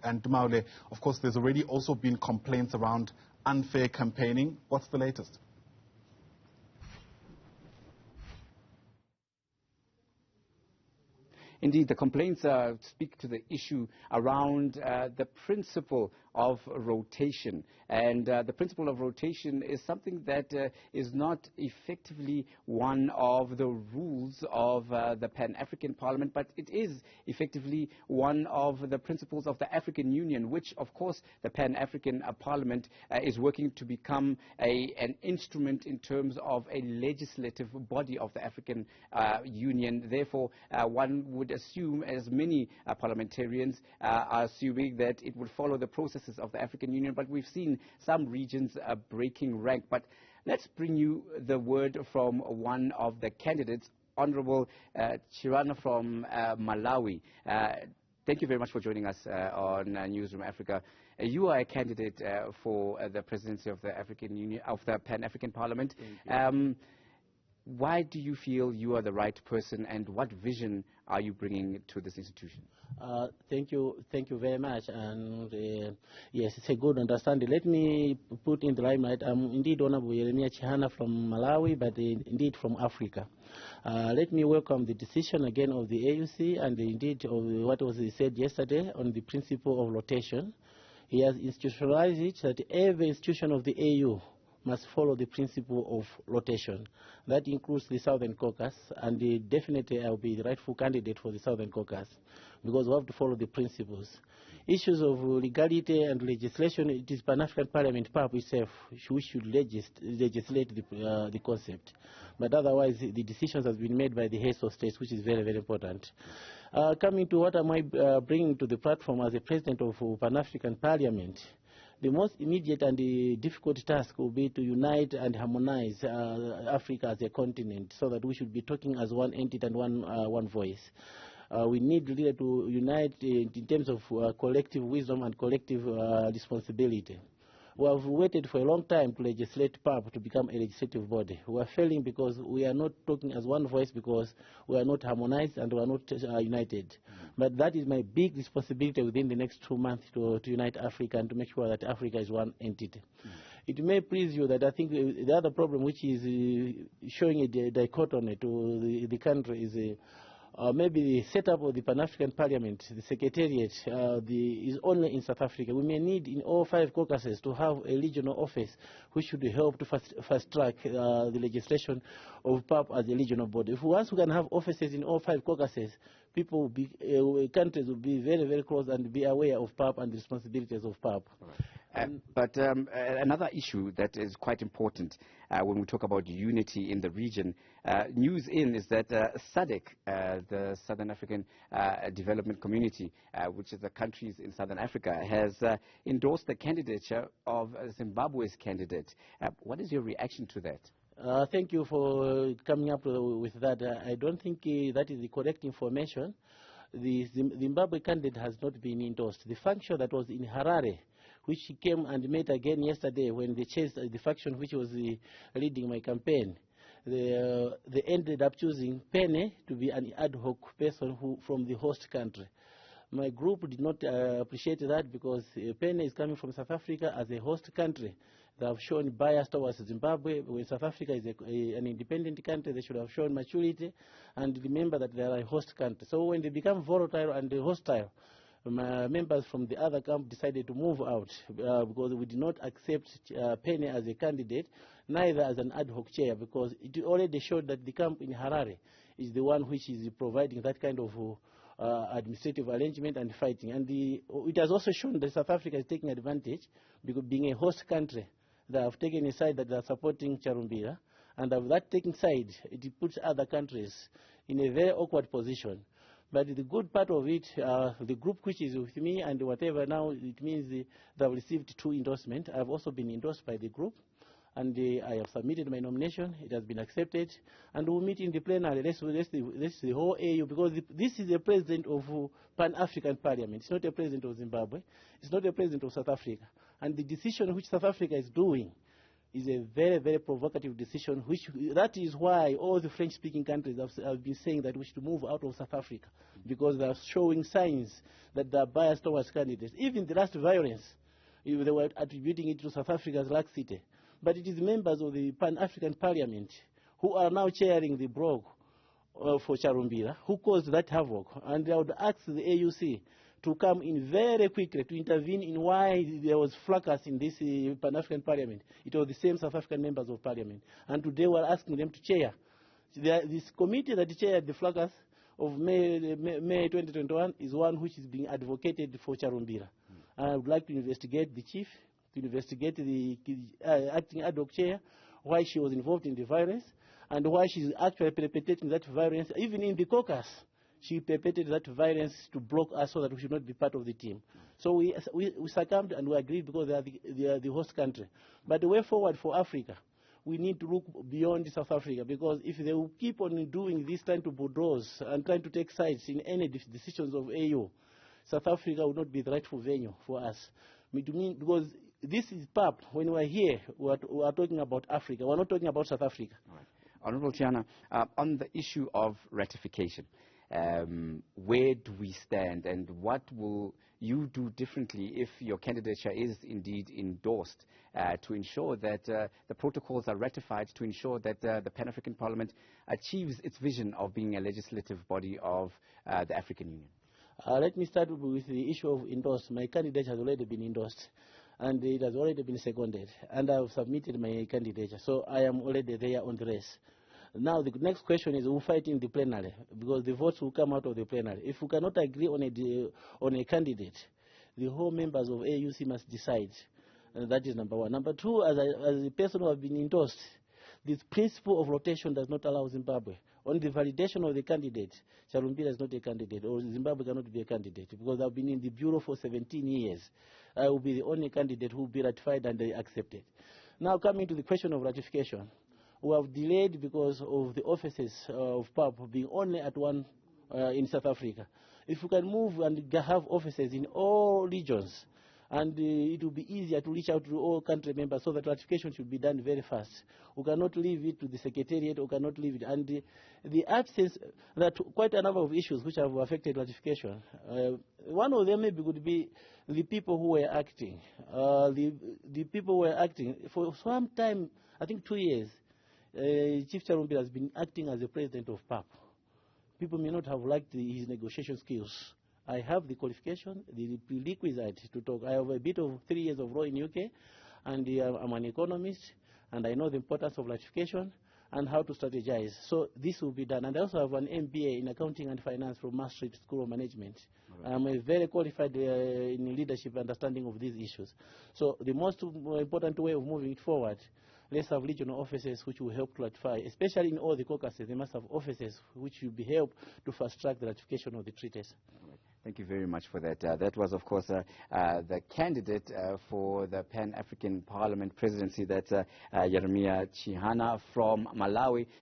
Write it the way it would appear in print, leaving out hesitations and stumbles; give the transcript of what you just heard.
And Tumaole, of course, there's already also been complaints around unfair campaigning. What's the latest? Indeed, the complaints speak to the issue around the principle of rotation. And the principle of rotation is something that is not effectively one of the rules of the Pan-African Parliament, but it is effectively one of the principles of the African Union, which, of course, the Pan-African Parliament is working to become an instrument in terms of a legislative body of the African Union. Therefore, one would assume, as many parliamentarians are assuming, that it would follow the processes of the African Union, but we've seen some regions breaking rank. But let's bring you the word from one of the candidates, Honorable Chihana from Malawi. Thank you very much for joining us on Newzroom Afrika. You are a candidate for the presidency of the African Union, of the Pan-African Parliament. Why do you feel you are the right person, and what vision are you bringing to this institution? Thank you very much. And yes, it's a good understanding. Let me put in the limelight. I'm indeed Honorable Yeremia Chihana from Malawi, but indeed from Africa. Let me welcome the decision again of the AUC and indeed of what was said yesterday on the principle of rotation. He has institutionalized it that every institution of the AU must follow the principle of rotation. That includes the Southern Caucus, and definitely I will be the rightful candidate for the Southern Caucus because we have to follow the principles. Issues of legality and legislation, it is Pan-African Parliament PAP itself which should legislate the concept. But otherwise, the decisions have been made by the heads of states, which is very, very important. Coming to what am I bringing to the platform as a president of Pan-African Parliament, the most immediate and the difficult task will be to unite and harmonize Africa as a continent so that we should be talking as one entity and one voice. We need really to unite in terms of collective wisdom and collective responsibility. We have waited for a long time to legislate PAP to become a legislative body. We are failing because we are not talking as one voice, because we are not harmonized and we are not united. But that is my big responsibility within the next 2 months to unite Africa and to make sure that Africa is one entity. It may please you that I think the other problem which is showing a dichotomy to the country is maybe the setup of the Pan-African Parliament, the Secretariat, is only in South Africa. We may need in all 5 caucuses to have a regional office which should help to fast-track the legislation of PAP as a regional body. Once we can have offices in all 5 caucuses, people will be, countries will be very, very close and be aware of PAP and the responsibilities of PAP. But another issue that is quite important when we talk about unity in the region, news in is that SADC, the Southern African Development Community, which is the countries in Southern Africa, has endorsed the candidature of Zimbabwe's candidate. What is your reaction to that? Thank you for coming up with that. I don't think that is the correct information. The Zimbabwe candidate has not been endorsed. The faction that was in Harare, which came and met again yesterday when they chased the faction which was leading my campaign, they ended up choosing Pene to be an ad hoc person from the host country. My group did not appreciate that because Pene is coming from South Africa as a host country. They have shown bias towards Zimbabwe. When South Africa is an independent country, they should have shown maturity and remember that they are a host country. So when they become volatile and hostile, members from the other camp decided to move out because we did not accept Pene as a candidate, neither as an ad hoc chair, because it already showed that the camp in Harare is the one which is providing that kind of administrative arrangement and fighting. And it has also shown that South Africa is taking advantage because being a host country, they have taken a side that they are supporting Charumbira, and of that taking side, it puts other countries in a very awkward position. But the good part of it, the group which is with me and whatever now, it means they have received 2 endorsements. I have also been endorsed by the group, and I have submitted my nomination. It has been accepted, and we'll meet in the plenary. Let's the whole AU, because this is the president of Pan-African Parliament. It's not a president of Zimbabwe. It's not a president of South Africa. And the decision which South Africa is doing is a very, very provocative decision, that is why all the French-speaking countries have been saying that we should move out of South Africa, because they are showing signs that they are biased towards candidates. Even the last violence, they were attributing it to South Africa's laxity. But it is members of the Pan-African Parliament who are now chairing the blog for Charumbira, who caused that havoc. And I would ask the AUC to come in very quickly to intervene in why there was fracas in this Pan-African Parliament. It was the same South African members of Parliament. And today we're asking them to chair. This committee that chaired the fracas of May 2021 is one which is being advocated for Charumbira. I would like to investigate the chief, to investigate the acting ad hoc chair, why she was involved in the violence, and why she's actually perpetrating that violence. Even in the caucus, she perpetrated that violence to block us so that we should not be part of the team. So we succumbed and we agreed because they are the host country. But the way forward for Africa, we need to look beyond South Africa, because if they will keep on doing this, trying to bulldoze and trying to take sides in any decisions of AU, South Africa will not be the rightful venue for us. Because this is PAP. When we are here, we are talking about Africa. We are not talking about South Africa. All right. Honourable Chihana, on the issue of ratification, where do we stand, and what will you do differently if your candidature is indeed endorsed to ensure that the protocols are ratified, to ensure that the Pan-African Parliament achieves its vision of being a legislative body of the African Union? Let me start with the issue of endorsed. My candidate has already been endorsed, and it has already been seconded, and I have submitted my candidature, so I am already there on the race. Now the next question is, who fight in the plenary, because the votes will come out of the plenary. If we cannot agree on a candidate, the whole members of AUC must decide. That is number one. Number two, as a person who has been endorsed, this principle of rotation does not allow Zimbabwe. On the validation of the candidate, Charumbira is not a candidate, or Zimbabwe cannot be a candidate, because I've been in the Bureau for 17 years. I will be the only candidate who will be ratified and accepted. Now coming to the question of ratification, we have delayed because of the offices of PAP being only at one in South Africa. If we can move and have offices in all regions, and it will be easier to reach out to all country members, so that ratification should be done very fast. We cannot leave it to the secretariat, we cannot leave it. And the absence, there are quite a number of issues which have affected ratification. One of them maybe could be the people who were acting. The people who were acting for some time, I think 2 years, Chief Charumbira has been acting as the president of PAP. People may not have liked his negotiation skills. I have the qualification, the prerequisite to talk. I have a bit of 3 years of law in UK, and I'm an economist, and I know the importance of ratification and how to strategize. So this will be done. And I also have an MBA in accounting and finance from Maastricht School of Management. Right. I'm a very qualified in leadership understanding of these issues. So the most important way of moving it forward, let's have regional offices which will help to ratify, especially in all the caucuses. They must have offices which will be help to fast track the ratification of the treaties. Thank you very much for that. That was, of course, the candidate for the Pan-African Parliament presidency, that's Yeremia Chihana from Malawi.